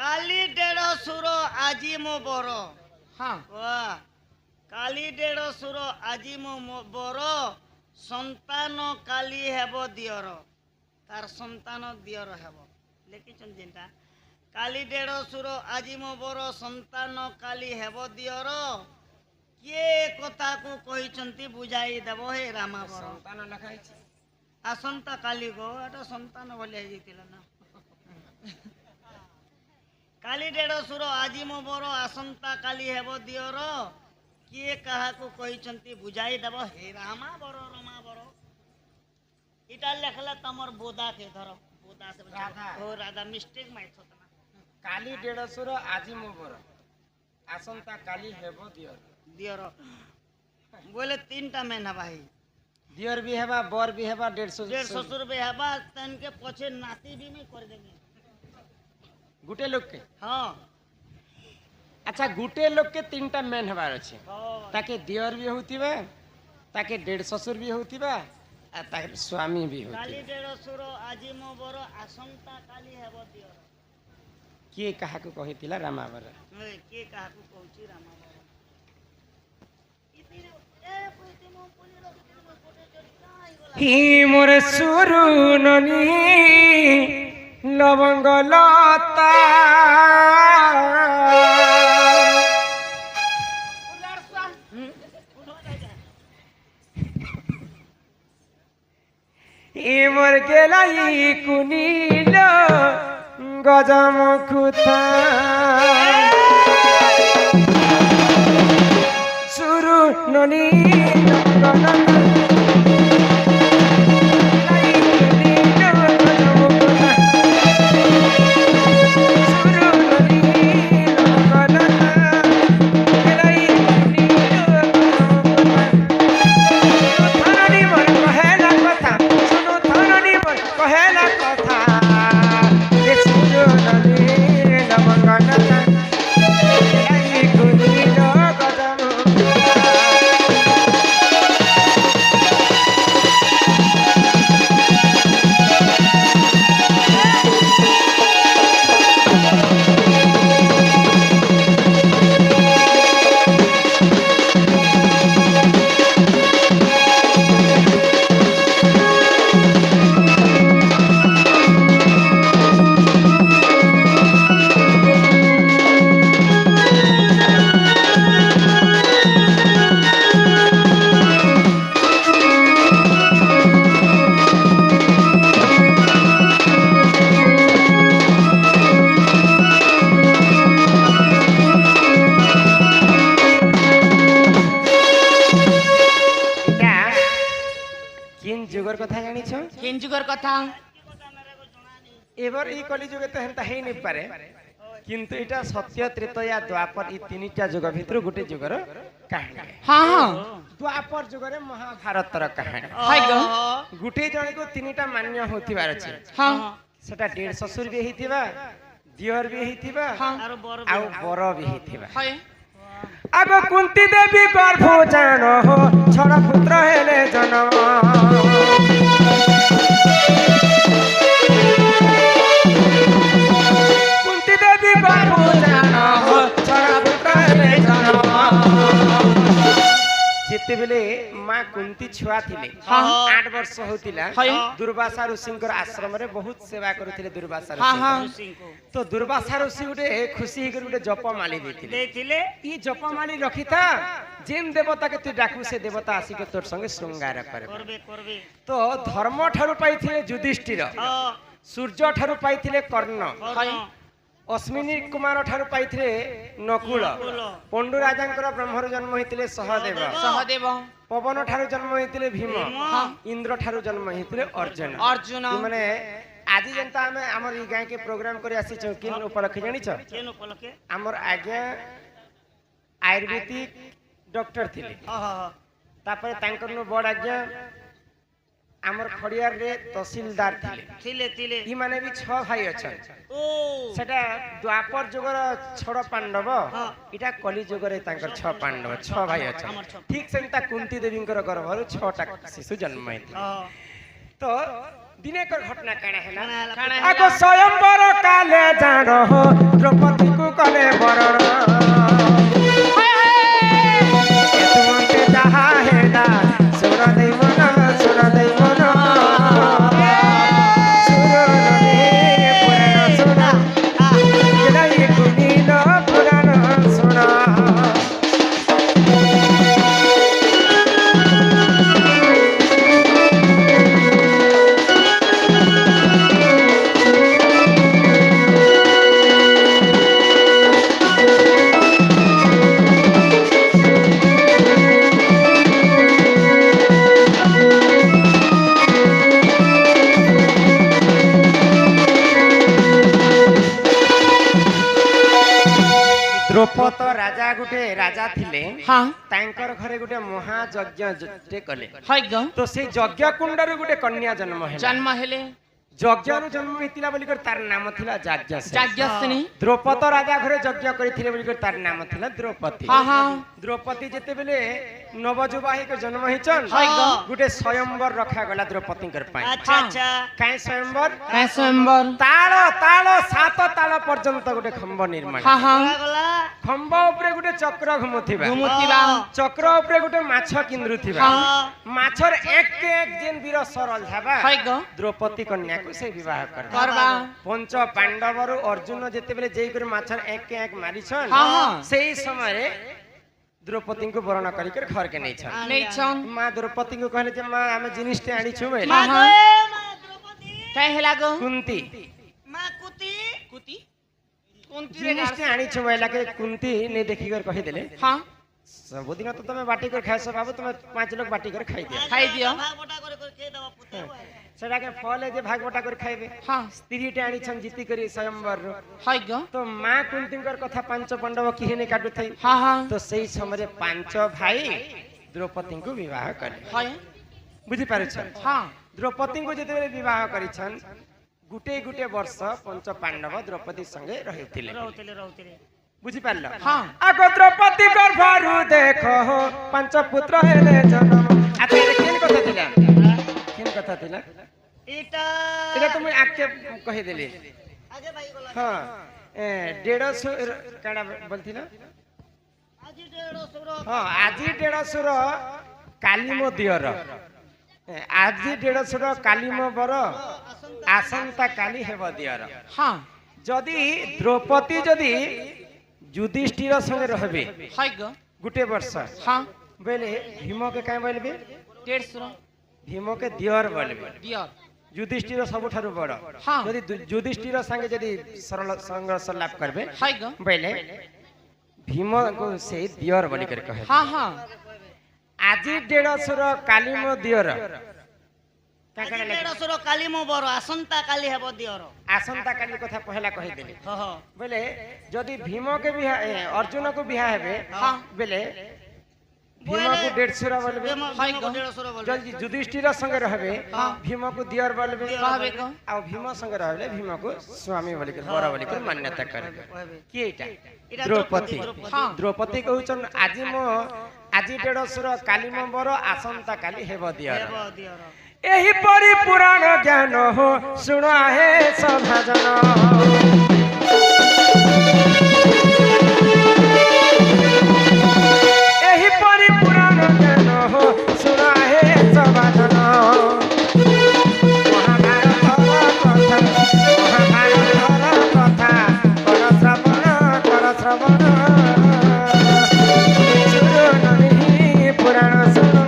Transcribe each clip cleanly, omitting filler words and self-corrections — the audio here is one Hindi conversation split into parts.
काली डेढ़ सुर आजी मो बर हाँ वाह काली डेढ़ सुर आजी मो बर संतान काली हेब दियर तार संतान दियर हेब लिखिछन जेनटा काली डेढ़ सुर आजी मो बर संतान काली हेब दियर किए कथा को कहिछंती बुझाई देबो हे रामा बर संतान ଲେଖା ହେଇଛି आसंता काली गो एटा संतान भलिया जैतिला ना काली डेढ़ सुर आजी मो बर आसंता काली हेब दियर किए काहाकू कहिछंती बुझाई देब हे रामा बर रमा बर इटा लेखला तमर बोदा के धर बोदा से राधा। ओ राधा मिस्टेक माइथ होतना କାଲି ଦେଢ଼ଶୁର ଆଜି ମୋ ବର ଆସନ୍ତା କାଲି ହେବ ଦିଅର दियर बोले तीनटा मेना भाई ଦିଅର ବି ହେବା ବର ବି ହେବା ଦେଢ଼ଶୁର डेढ़ ससुर बे हबा तन के पछे नाती भी में कर देंगे ଗୁଟେ ଲୋକକେ हां ଆଚ୍ଛା ଗୁଟେ ଲୋକକେ ତିନିଟା ମେନ୍ ହେବାର ଅଛି ତାକେ ଦିଅର ବି ହଉଥିବା ତାକେ ଦେଢ଼ ଶ୍ୱଶୁର ବି ହଉଥିବା ଆଉ ତାକେ ସ୍ୱାମୀ ବି काली ହଉଥିବା डेढ़ सुर आजी मो बर आसंता काली हेब दियर କିଏ କାହାକୁ କହିଥିଲା ରାମାବର के काहाकू कहूची रामा बर इतिने ए पुइते मो पुली रखिते मो कोटे जड़ता आइगला হি মোর সুরু ননি লবঙ্গ লতা হি মোর গেলাই কুনিল গজমুখুথা সুরু ননি লবঙ্গ লতা किन जुगर कथा जानिछ किन जुगर कथा एबर ई कली जुगे त हेंता हेई नै पारे किंतु इटा सत्य त्रेतया द्वापर ई तीनटा जुग भितर गुटे जुगर कहानी हां हां द्वापर जुगरे महाभारतर कहानी हाय गो गुटे जणे को तीनटा मान्य होतिबार अछि हां सेटा डेढ़ ससुर भी हेतिबा दियर भी हेतिबा आरो बर आ बर भी हेतिबा हाय अब कुंती देवी गर्भ जान हो छड़ पुत्र हेले जन्म कुंती देवी गर्भ जान हो छड़ पुत्र हेले जन्म जेते बेले मां कुंती छुआ थिले 8 वर्ष होतिला दुर्वासा ऋषिंकर आश्रम रे बहुत सेवा करूथिले दुर्वासा ऋषि तो दुर्वासा ऋषि गुटे खुशी हिकर गुटे जपमाली देथिले ई जपमाली रखिता जेन देवता के तू डाकू से देवता आसी के तोर संगे श्रृंगार करबे तो धर्म ठारू पाइथिले युधिष्ठिर सूर्य ठारू पाइथिले कर्ण अश्विनी कुमार ठारू पाइथिले नकुल पंडु राजांकर ब्रह्मरु जन्म होइतिले सहदेव पवन ठारू जन्म होइतिले भीम इंद्र ठारू जन्म होइतिले अर्जुन माने आज जनता हमें हमर ई गाय के प्रोग्राम करे आसी छ किन उपलक्ष्य जानि छ केन उपलके हमर आज्ञा आयुर्वेदिक डॉक्टर थिले तापर तांकर नो बड़ आज्ञा हमर खड़ियार रे तहसीलदार थिले ई माने भी 6 भाई अछन ओ सेटा द्वापर जुगर 6 पांडव इटा कली जुगर तांकर 6 पांडव 6 भाई अछन ठीक सेंता कुंती देवींकर गर्भरु 6 टा शिशु जन्म होइतिले तो दिनेकर घटना काना हैला आगो स्वयंवर काले जानो हो द्रौपद राजा गुटे राजा थिले हाँ तांकर घरे गुटे महायज्ञ कले हाय ग तो से यज्ञ कुंडर गुटे कन्या जन्म हेले यज्ञ जन्म हेतिला बोली कर तार नाम थिला जाज्ञसेनी द्रौपद राजा घरे यज्ञ करिथिले बोली कर तार नाम थिला द्रौपदी हाँ हाँ द्रौपदी जेते बेले नवजुवाही के जन्म हिचन हाय ग गुटे स्वयंवर रखा गला द्रौपदी कर पाए अच्छा अच्छा काई स्वयंवर ताल ताल सात ताल पर्यंत गुटे खंब निर्माण हाँ हाँ गला खंब ऊपर गुटे चक्र घुमुथिबा चक्र ऊपर गुटे माछ किंद्रुथिबा माछर एक के एक जेन वीर सरल धाबा हाय ग द्रौपदी कन्या को से विवाह करबा पंच पांडव रु अर्जुन जेते बेले जेई कर माछर एक के एक मारिछन हाँ सेही समय रे द्रौपदी को वर्ण करी कर घर के नहीं छन मां द्रौपदी को कहले जे मां हमें जिनिस ते आनी छु बेले मां द्रौपदी काहे हेला ग कुंती मां कुती कुती जिनिस ते आनी छु बेला के कुंती ने देखि कर कहि देले हाँ सबदिन तो तुम बाटी कर खाए बाबू तुम 5 लोग बाटी कर खाई दिया खाई दियो भाग बटा कर के दवा पुते सेटा के फल है जे भाग बटा कर खाइबे हाँ स्त्री टे आनी छन जीती करी स्वयंवर हाय ग तो मां कुंती कर कथा पांच पांडव किहे ने काटु थई हाँ हाँ तो सही समय पांच भाई द्रौपदी को विवाह करे हाय बुझी पारे छ हाँ द्रौपदी को जेते विवाह करी छन गुटे गुटे वर्ष पंच पांडव द्रौपदी संगे रहिथिले रहउतिले बुझी पारल हाँ आगो द्रौपदी गर्भरु देखो पंच पुत्र हेले जन्म अच्छा ये केन कथा थिला केन कथा थिला एटा तुम आके कहि देली आगे भाई गला हां 150 काडा बोलथिला आज 150 हां आज 150 कालीमो दियर आज 150 कालीमो बर आसंता काली हेब दियर हाँ जदि द्रौपदी जदि युधिष्ठिर संगे रहबे हाय ग गुटे वर्ष हाँ बेले भीम के काहे बोलबे 150 भीम के दियर बोलबे दियर युधिष्ठिर सबठारु बड़ हाँ यदि युधिष्ठिर संगे यदि सरल संघर्ष लाभ करबे हाय ग बेले भीम को से दियर बोली कर कहे हाँ हाँ आज 150 कालीमो दियर आज 150 काली मो बर आसंता काली हेबो दियर आसंता काली कथा पहला कहि देली ह ह बेले जदि भीम के बिहा अर्जुन को बिहा हेबे हाँ बेले भीम को 150 बोलबे हाय ग 150 बोल जदि युधिष्ठिर संगे रहबे भीम को दियर बोलबे कहबे ग आ भीम संगे रहले भीम को स्वामी बोली कर बड़ा बोली कर मान्यता करबे के एटा द्रौपदी हाँ द्रौपदी कहउछन आज 150 कालीमो बर आसंता काली हेब दियर हेबो दियर एही परि पुराण ज्ञान हो सुना है सभाजन एही परि पुराण ज्ञान हो सुना है सभाजन महाभारत कथा कर श्रवण सुनो नहीं पुराण सुनो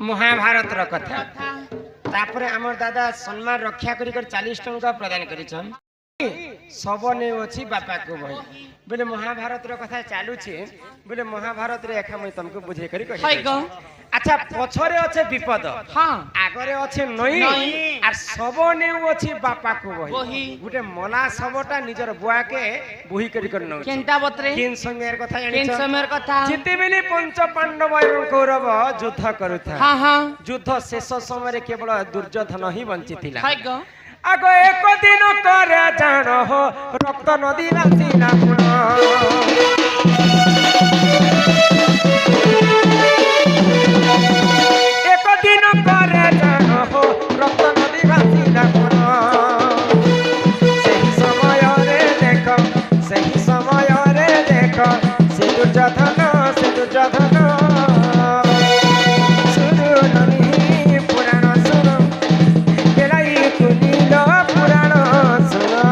महाभारत कथा तापरे हमर दादा सम्मान रक्षा करी कर 40 टंका प्रदान करिछन सब ने अछि बापा को भाई बोले महाभारत कथा चालू छे बोले महाभारत रे एखा मैं तुमको बुझे करी कहि हाय ग अच्छा पछरे अछि विपद हाँ आगरे अछि नई आ सब ने अछि बापा को भाई गुटे मला सबटा निजर बुआ के बुही करी कर न केनता बतरे किन संगेर कथा जानि केन समयर कथा जिते बेले पंच पांडव एवं कौरव युद्ध करुथा हाँ हाँ युद्ध शेष समय रे केवल दुर्योधन ही बंचितिला हाय ग आगो एक दिन करे जान हो रक्त नदी रासिला पुन एक दिन करे जान हो रक्त नदी रासिला पुन सही समय रे देखो सही समय रे देखो से दुर्योधन सुनो नहीं पुराण सुनो बेलाई कुलीलो पुराण सुनो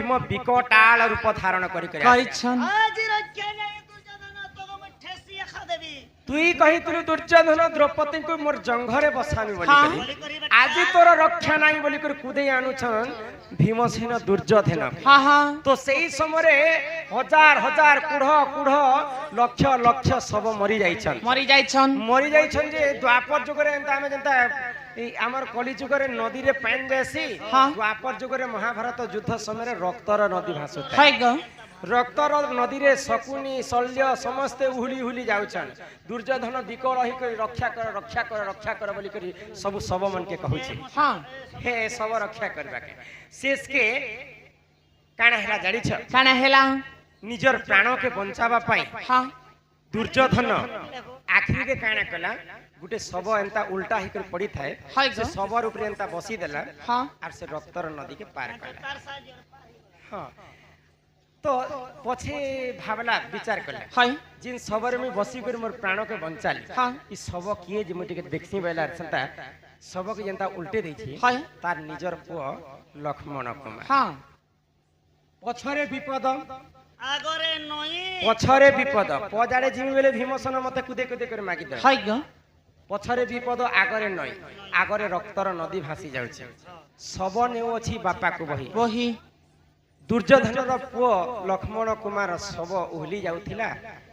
भीम विकटाल रूप धारण करी करिछन आज रखे नहीं दुर्योधन तो मैं ठेसी खा देबी तुई कहितुलु दुर्योधन द्रौपदी को मोर जंघरे बसामी बोली हाँ। करी आज तोर रक्षा नाही बोली कर कुदे आनुछन भीमसेन दुर्योधन हाँ हाँ तो सेई समय हजार हजार कुढ़ कुढ़ लक्ष लक्ष सब मरी जाइछन मरी जाइछन जे द्वापर जुगरे एंता हमें जनता ई हमर कली जुगरे नदी रे पानी जासी हाँ। द्वापर जुगरे महाभारत युद्ध समय रक्तर नदी भासुता हाय ग रक्तर नदी रे शकुनी शल्य समस्ते उहुली उहुली जाउछन दुर्योधन विकल रही कर रक्षा कर बोली करी सब सब मन के कहूछि हाँ हे सब रक्षा करबा के शेष के काना हेला जानि छ काना हेला निजर प्राण के बंचावा पाई हाँ दुर्योधन आखिरी रे काना कला गुटे सब एंता उल्टा ही कर पड़ी थाए हाय से ग सबर ऊपर एंता बसी देला हाँ और से रक्तर नदी के पार कला तार साज और पार हाँ तो पछे भावला विचार कला हाय जिन सबर में बसी कर मोर प्राण के बंचाली हाँ ई सब किए जे मोटे के देखसी बेला संता सब के जनता उल्टे दै छी हाय तार निजर पुओ लक्ष्मण कुमार हाँ पछरे विपद आगरे नई पछरे विपद पजाड़े जिमि बेले भीमसेन मते कुदे कुदे कर मागी दे हाय ग पछरे विपद आगरे नई आगरे रक्तर नदी भासी जाउछि सब नेउ अछि बापा को बही वही दुर्योधन रो पुओ लक्ष्मण कुमार सब उहली जाउथिला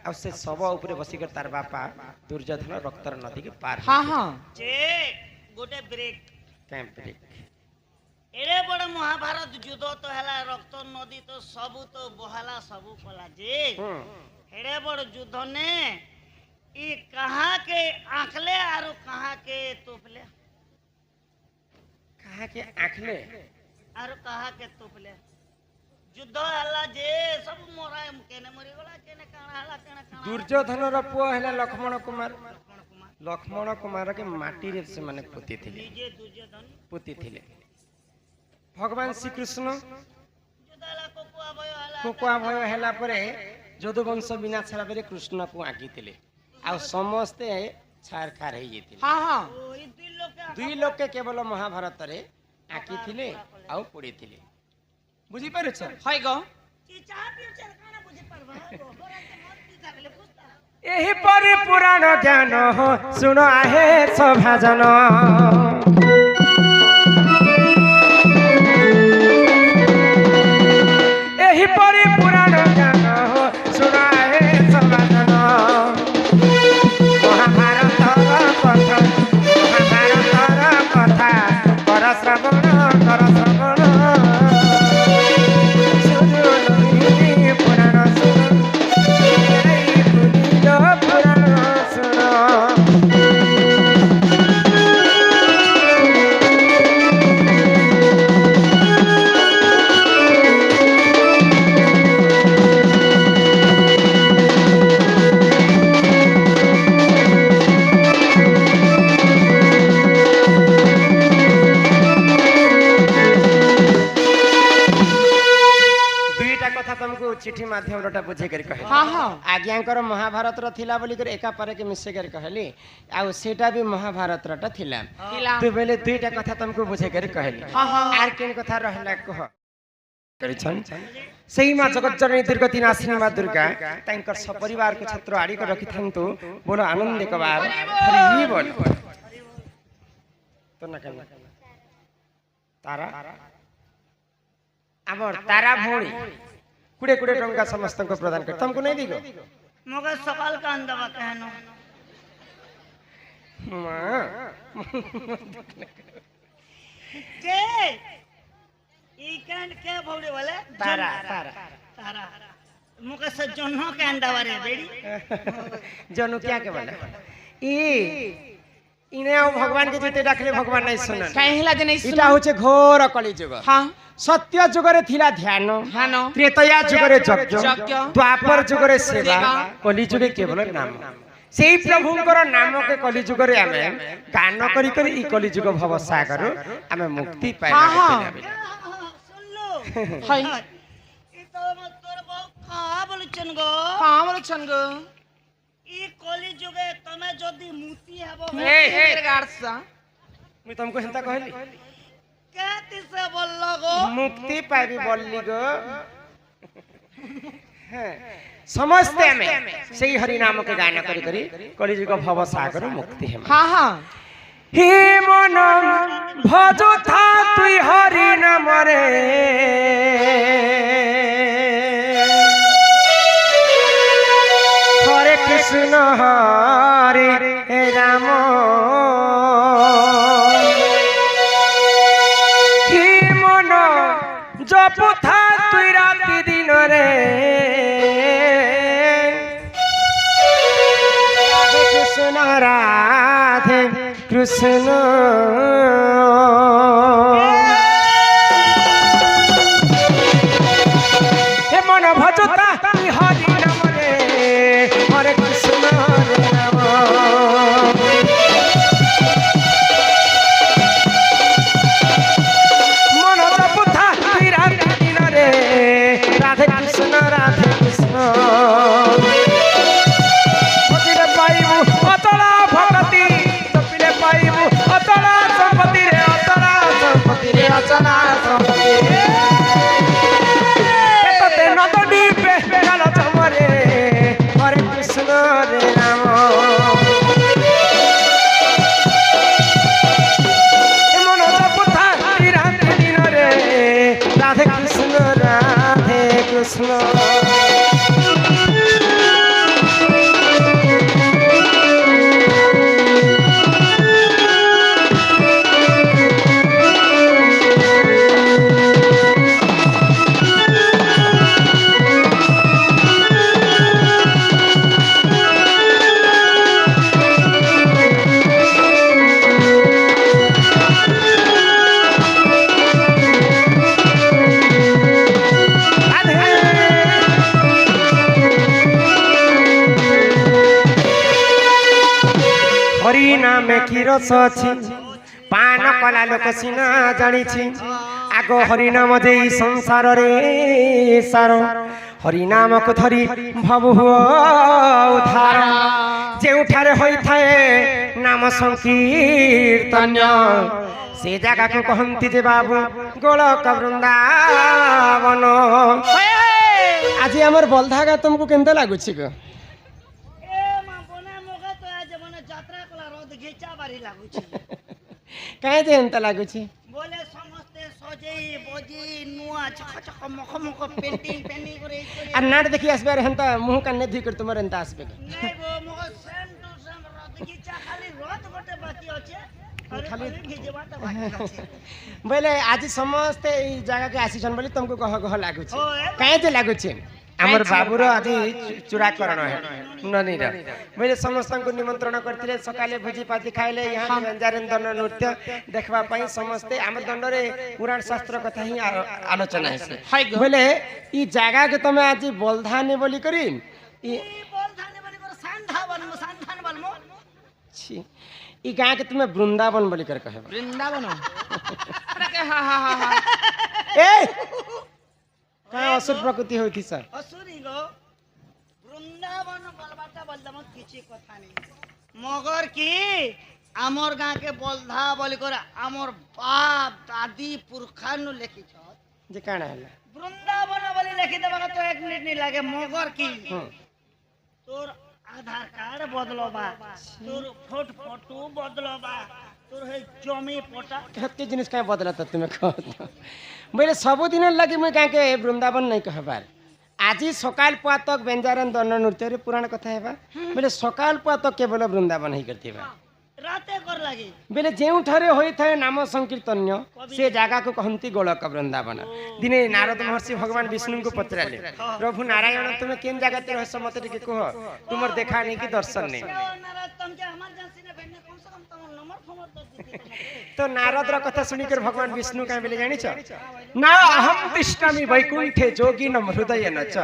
आ से सब ऊपर बसी कर तार बापा दुर्योधन रक्तर नदी के पार हाँ हाँ जे गोटे ब्रेक कैंप ब्रेक एड़े बड़ महाभारत युद्ध तो हैला रक्त नदी तो सबु तो बहाला सबु कला जे एड़े बड़ युद्ध ने ई कहाँ के आंखले आरो कहाँ के तोपले कहा के आंखले आरो कहाँ के तोपले युद्ध हैला जे सब मोरा केने मरी गला केने काना हैला केने काना दुर्योधन रो पुओ हैला लक्ष्मण कुमार लक्ष्मण कुमार लक्ष्मण कुमार के माटी रे से माने पोती थिले निजे दुर्योधन पोती थिले भगवान श्री कृष्ण युद्ध हैला कोकुआ भयो हैला कोकुआ भय हैला परे यदुवंश विनाश हैला परे कृष्ण को आकी थिले आ समस्ते छार खार हे जेथिले हाँ हाँ ओ ई दुई लोग के केवल महाभारत रे आकी थिले आ पड़ी थिले बुझी पारे छ हाय ग ई चाह पियो चल काना बुझे परबा गोरा के मत पी जागले पुछता एही परि पुराण ज्ञान हो सुन आहे सभाजन एही परि पुराण ज्ञान हो सुन आहे सभाजन महाभारतर कथा कर श्रवण सुनो पुराण सुन पुराण सुन चिठी माध्यम रोटा बुझे कर कहली हाँ हाँ आज्ञाकर महाभारत रो थिला बोली कर एका पारे के मिसे कर कहली आ सेटा भी महाभारत रोटा थिला थिला। तू बेले दुईटा कथा तुमको बुझे कर कहली हाँ हाँ आर केन कथा रहला कह करिछन सही मा जगत जननी दुर्गति नाशिनी मा दुर्गा तांकर सपरिवार के छत्र आड़ी कर रखी थंतु बोलो आनंद कबार हरि बोल तो न कहना तारा आबर तारा भोणी कुड़े कुड़े टंका समस्त को प्रदान कर तुमको नहीं दिगो मगर सकाल का अंदवा कहनो जे ई कांड के भौड़े वाले तारा तारा तारा मुके से जन्नो के अंदवा रे बेड़ी जनु क्या के बोले ई इने भगवान के जेते डाकले भगवान नहीं सुनन काहे हला जे नहीं सुन इटा होचे घोर कली जुग हाँ सत्य जुगरे थिला ध्यान ध्यान त्रेतया जुगरे यज्ञ यज्ञ, द्वापर जुगरे सेवा सेवा, कली जुगे केवल नाम सेई प्रभुंकर नाम के कली जुगरे आमे गान करी करी ई कली जुग भव सागर आमे मुक्ति पाए हाँ, हाँ। सुन लो हाय ई तो तोर बहु कहां बोलछन गो कहाँ बोलो छन गो ई कली जुगे तमे जदी मुक्ति हेबो ए गार्सा मैं तुमको हिंता कहली के কেতি সে বলল গো মুক্তি পাইবি বললি গো হ্যাঁ ସମସ୍ତେ ଆମେ ସେଇ ହରି ନାମକୁ ଗାୟନ କରି କରି କଳିଯୁଗ ଭବ ସାଗର ମୁକ୍ତି ହେମା हाँ हाँ হে মন ভজথা তুই হরি নামরে হরে কৃষ্ণ হরে রাম হে মন জপথা তুই রাতি দিনরে কৃষ্ণ রাধে কৃষ্ণ হে মন ভজতা তুই হরি নামরে হরে কৃষ্ণ হরে রাম মন জপথা তুই রাধে দিনরে রাধে কৃষ্ণ রাধে কৃষ্ণ পাইবু অতলা ভগতি চপিলে পাইবু অতলা সম্পত্তি রে অতলা সম্পত্তি রে অচলা সম্পত্তি এততে নদী বেগাল চমরে হরে কৃষ্ণ রে রাম এমন জপথা রাধে দিন রে রাধে কৃষ্ণ রাধে কৃষ্ণ হরি নামে কি রস ଅଛି পান কলা লোক সিনা জানিছি আগ হরি নাম দেই সংসারে সার হরি নামକୁ ধরি ভব উদ্ধার ଯେଉଁଠାରେ ହୋଇଥାଏ ନାମ ସଂକୀର୍ତ୍ତନ ସେ ଜାଗାକୁ କହନ୍ତି ଯେ ବାବୁ ଗୋଲକ ବୃନ୍ଦାବନ ଆଜି ଆମର ବଲଧାଗା ତୁମକୁ କେନ୍ତା ଲାଗୁଛି ଗো এ মা বনে মোকে তো আজ মানে যাত্রা কলা রোদ ঘিচা বাড়ি লাগুছে কাହିଁ ଯେ ଏନ୍ତା ଲାଗୁଛି বলে সমস্তে সজেই বজি নুয়া ছক ছক মখ মখ পেন্টিং পেন্টিং করে আর নাট দেখি আসবে আর হেন্তা মুহ কানে ধুই করে তোমার এন্তা আসবে নাই গো মোকে সেম টু সেম রোদ ঘিচা খালি রোদ গটে বাকি আছে খালি ঘিচবাটা বাকি আছে বলে আজ সমস্তে এই জায়গাকে আসিছন বলি তোমাকে কহ কহ লাগুছে ও, কাହିଁ যে লাগুছে আমার বাবুর আজ চূড়াকরণ হে ননীর বলে সমস্তଙ୍କୁ নিমন্ত্রণ করতিলে সকালে ভোজি পাতি খাইলে ইহা বেঞ্জারেন দণ্ড নৃত্য দেখবা পাই সমস্তে আমার দণ্ডরে পুরাণ শাস্ত্র কথা হি আলোচনা হেছে বলে ই জায়গাকে তুমি আজ বলধানি বলি করি ই বল ধানে বলি করে সান্ধা বলমু সান্ধান বলমু ছি ই গাঁকে তুমি বৃন্দাবন বলি করে কহবা वृंदावन अरे के हाँ हाँ हाँ हाँ এ কাঁ অসুর প্রকৃতি হইতি স্যার অসুরি গো বৃন্দাবন বলবাটা বলদাম কিছু কথা নেই মগর কি আমর গাঁকে বলধা বলি করে আমর বাপ দাদি পুরখানু লেখিছ যে কাଣା হলা বৃন্দাবন বলি লেখি দেবা তো 1 মিনিট নি লাগে মগর কি হুম তোর আধার কার্ড বদলবা তোর ফটো বদলবা তোর হে জমি পটা কেতে জিনিস কাঁ বদলাত তুমি কহ বলে সবুদিন লাগি মুই কাঁকে বৃন্দাবন নাই কহবার আজি সকাল পাতক বেঞ্জারন দণ্ড নৃত্যরে পুরাণ কথা হেবা বলে সকাল পাতক কেবল বৃন্দাবন হই করতিবা রাতে কর লাগি বেলে যেউঠারে হইথায় নাম সংকীর্তন্য সে জায়গাকে কহନ୍ତି গোলক বৃন্দাবন দিনে নারদ মহর্ষি ভগবান বিষ্ণুଙ୍କୁ পচরালে প্রভু নারায়ণ তুমি কেন জায়গাতে রহস্য মতে টিকে কহ তোমার দেখা নেই কি দর্শন নেই নারাজ তুমি আমার জানছি না বেনে কম সে কম তোমার নম্বর ফোন তো দিতে তো নারদর কথা শুনিकर ভগবান বিষ্ণু কাঁ বলে জানিছ না অহম তিষ্ঠামি বৈকুণ্ঠে যোগিনম হৃদয়েন চ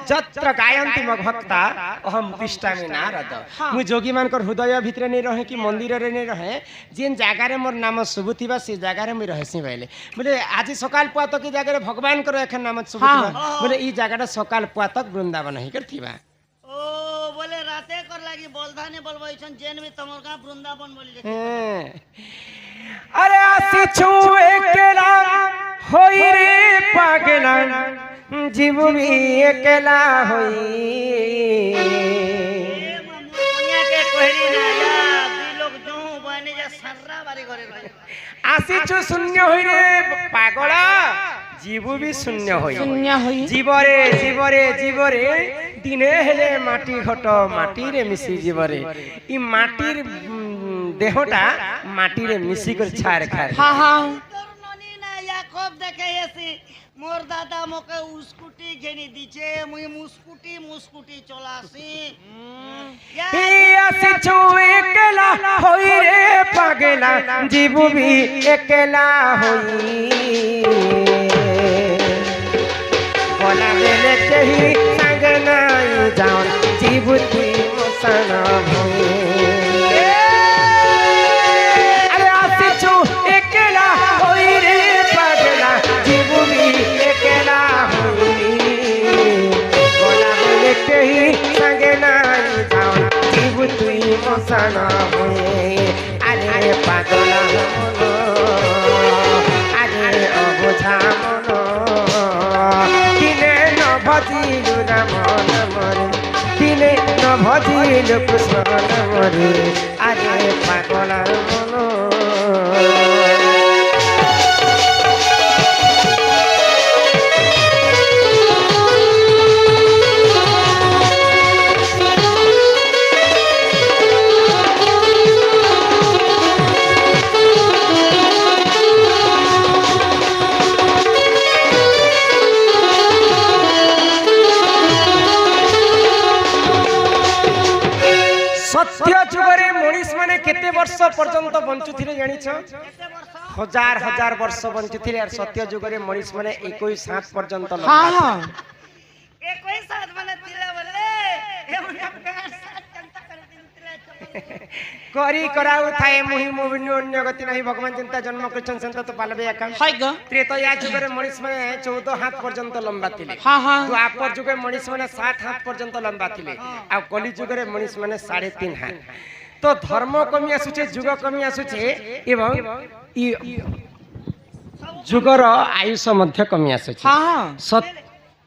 যত্র গায়ন্তি মগ ভক্তা অহম তিষ্ঠামি নারদ মুই যোগী মানकर হৃদয় ভিতরে নেই রহে কি মন্দিরে নেই রহে যেন জায়গারে মোর নাম শুভুথিবা সে জায়গারে মুই রহেছি বাইলে বলে আজি সকাল পুয়াতক এই জায়গারে ভগবানଙ୍କର এখন নাম শুভুথিবা বলে এই জায়গাটা সকাল পুয়াতক বৃন্দাবন হই করথিবা ও বলে রাতে কর লাগি বলধানে বলবইছন জেন বি তোমার গা বৃন্দাবন বলি দেখি अरे आसीछु एकेला होई रे पागला जीव भी एकेला होई दुनिया के कोहरी ना या दुई लोग जो बने जा सर्रा बारी करे रहे आसीछु शून्य होई रे पागला जीव भी शून्य होई जीवरे जीवरे जीवरे दिने हेले माटी घट माटी रे मिसी जीवरे ई माटीर देहटा माटी रे मिसी कर छाड़ खार हाँ हाँ তোর ননি না ইয়াকব দেখে এসি মোর দাদা মোকে উস্কুটি ঘেনি দিছে মুই মুস্কুটি চলাসি आसीछु एकेला होई रे पागला जीव भी एकेला होई बोला बेले कही संग नाई जान जीव ती मसन होई अरे आसीछु एकेला होई रे पागला जीव भी एकेला होई बोला बेले कही संग नाई जान जीव ती मसन होई अरे पागला मनो अरे अबोझा मनो दिने न भजिलु राम नामरे दिने न भजिलु कृष्ण नामरे अरे पागला मनो सत्य जुगरे मनीष माने केते वर्ष पर्यंत बंचुथिले जानिछ हजार हजार वर्ष बंचुथिले और सत्य जुगरे मनीष माने 21 सात पर्यंत हाँ हाँ একই সাথ মানে দিলে বলে এমন একটা সাথ চিন্তা করে দিলে करी कराउ थाए मुहि मोबिन्य अन्य गति नाही भगवान चिंता जन्म कृष्ण संत तो पालबे एका हाय ग त्रेतया जुगरे मनीष माने 14 हाथ पर्यंत लंबा थिले हाँ हाँ द्वापर जुगे मनीष माने 7 हाथ पर्यंत लंबा थिले आ कली जुगरे मनीष माने 3.5 हाथ तो धर्म कमी आसुचे जुग कमी आसुचे एवं ई जुगर आयुष मध्य कमी आसुचे हाँ हाँ सत्य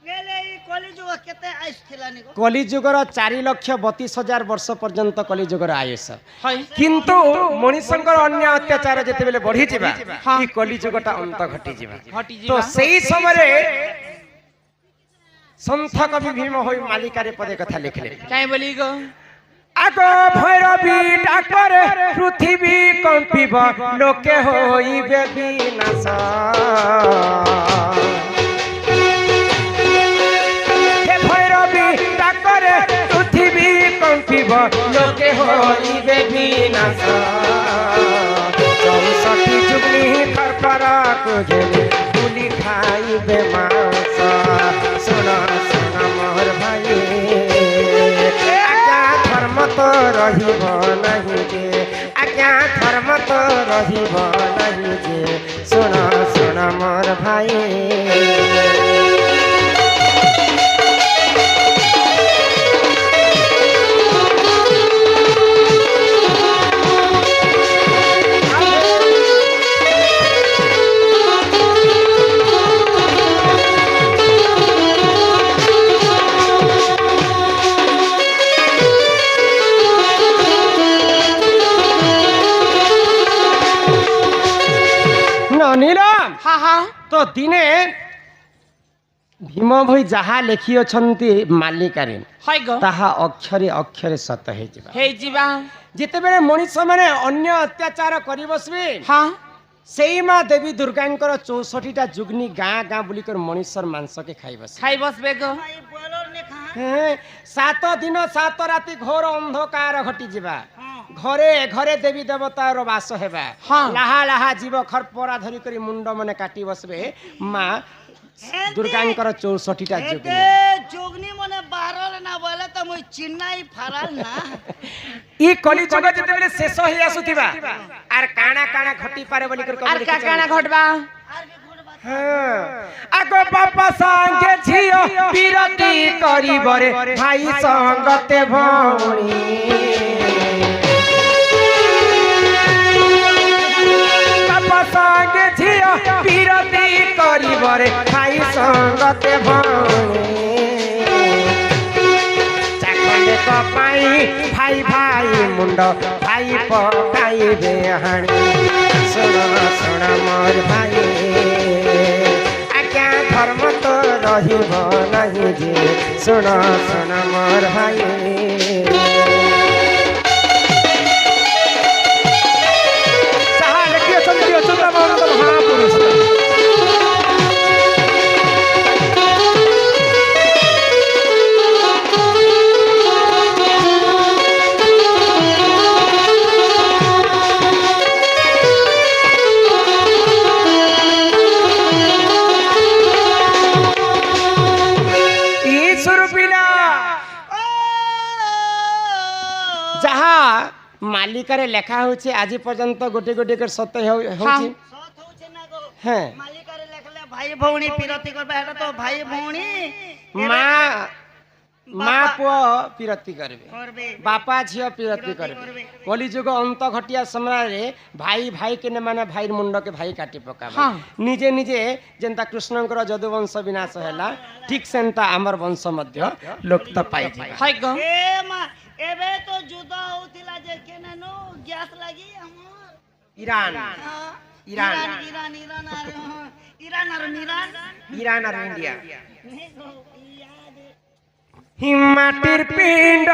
गेले ई কলিযুগ কেতে আইস থিলানি গো कलिजुगर 4,32,000 वर्ष पर्यंत कलिजुगर आयुष हाय किंतु मनुष्यंकर अन्य अत्याचार जेते बेले बढ़ी जिबा ई कलिजुगटा अंत घटी जिबा हटी तो जीवा सेही समय संत कवि भीम होई मालिकारे पदे कथा लिखले काय बोली गो आगो भैरवी डाकरे पृथ्वी कंपिब लोके होइबे विनाश डाकरे पृथ्वी कंपिब लोके होइबे विनाश 64 जुगनी खरपरा को घेने पुली खाइबे मांस सुन सुन मोर भाई आज्ञा धर्म तो रहिब नहीं जे आज्ञा धर्म तो रहिब नहीं जे सुन सुन मोर भाई नीलम हाँ हाँ तो दिने भीम भाई जहाँ लिखी अछंती मालिकारे हाय गो ताहा अक्षरे अक्षरे सत हे जिबा हे जीवा जेते बेले मनुष्य माने अन्य अत्याचार करि बसबे हाँ सेई मां देवी दुर्गांकर 64 टा जुगनी गाँ गाँ बुली कर मनुष्यर मांस के खाई बस खाई बस बेगो ভাই বলর নে খা 7 दिन 7 राति घोर अंधकार घटी जिबा घरे घरे देवी देवतार वास हेबा हाँ। लाहा लाहा जीव खरपरा धरी करी मुंड मने काटी बसबे मां दुर्गांकर 64 टा जुगनी এতে যোগনি মনে বারল না বলে তো মই চিন্নাই ফারাল না ई कली जुग जेते बेले शेष होई आसुथिबा आर काना काना घटी पारे बोली कर और का काना घटबा आगो बापा संगे झियो बिरती करी बरे भाई संगते भौणी বিরতি করিবরে ভাই সঙ্গতে ভণী চাখଣ୍ଡে পাই ভাই ভাই মুন্ড ভাই পকাইবে হাণী শুণ শুণ মোর ভাই আজ্ঞা ধর্ম তো রহিব নাহি যে শুণ শুণ মোর ভাই যাহা লেখিଅଛନ୍ତି ଅଚ୍ୟୁତାନନ୍ଦ ମହାପୁରୁଷ যাহা মালিকারে লেখা হচ্ছে আজ পর্যন্ত গোটে গোটে করে সত্য হচ্ছে সৎ হচ্ছে না গো হ্যাঁ মালিকারে লেখলে ভাই ভଉଣୀ পিরতি করবে এটা তো ভাই ভଉଣୀ মা মা পুଅ পিরতি করবে করবে বাপা ঝিଅ পিরতি করবে কলিযুগ অন্ত ঘটিয়া সময়ে ভাই ভাই কেনে মানে ভাইর মুন্ডকে ভাই কাটি পকাবে নিজে নিজে যেন্তা কৃষ্ণଙ୍କର যদুবংশ বিনাশ ହେଲା ঠিক সেন্তা আমার বংশ মধ্য লোপ্ত পাইছে হাই গো এ মা এবে তো যুদ্ধ হউতিলা যে কেনে নো গ্যাস লাগি আমার ইরান ইরান ইরান ইরান আর ইরান আর নিরান ইরান আর ইন্ডিয়া হিমাটির পিণ্ড